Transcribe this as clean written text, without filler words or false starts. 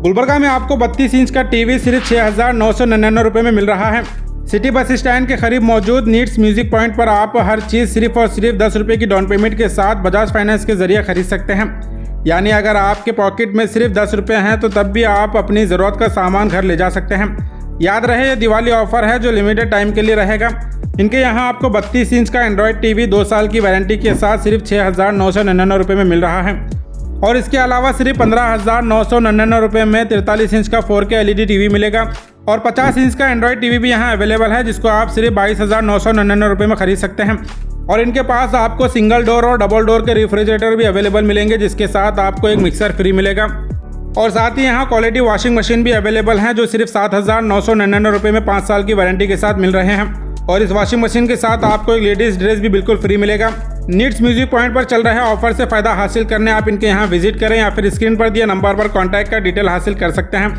गुलबर्गा में आपको 32 इंच का टीवी सिर्फ 6,999 रुपये में मिल रहा है। सिटी बस स्टैंड के करीब मौजूद नीड्स म्यूजिक पॉइंट पर आप हर चीज़ सिर्फ और सिर्फ 10 रुपये की डाउन पेमेंट के साथ बजाज फाइनेंस के जरिए खरीद सकते हैं। यानी अगर आपके पॉकेट में सिर्फ 10 रुपये हैं तो तब भी आप अपनी ज़रूरत का सामान घर ले जा सकते हैं। याद रहे ये दिवाली ऑफर है जो लिमिटेड टाइम के लिए रहेगा। इनके यहाँ आपको 32 इंच का एंड्रॉयड टीवी 2 साल की वारंटी के साथ सिर्फ 6,999 रुपये में मिल रहा है। और इसके अलावा सिर्फ 15,999 रुपये में 43 इंच का 4K LED टीवी मिलेगा और 50 इंच का एंड्रॉयड टीवी भी यहाँ अवेलेबल है जिसको आप सिर्फ 22,999 रुपये में खरीद सकते हैं। और इनके पास आपको सिंगल डोर और डबल डोर के रेफ्रिजरेटर भी अवेलेबल मिलेंगे जिसके साथ आपको एक मिक्सर फ्री मिलेगा। और साथ ही यहाँ क्वालिटी वॉशिंग मशीन भी अवेलेबल हैं जो सिर्फ 7,999 रुपये में 5 साल की वारंटी के साथ मिल रहे हैं। और इस वॉशिंग मशीन के साथ आपको एक लेडीज़ ड्रेस भी बिल्कुल फ्री मिलेगा। नीड्स म्यूजिक पॉइंट पर चल रहे ऑफर से फ़ायदा हासिल करने आप इनके यहाँ विजिट करें या फिर स्क्रीन पर दिए नंबर पर कॉन्टैक्ट कर डिटेल हासिल कर सकते हैं।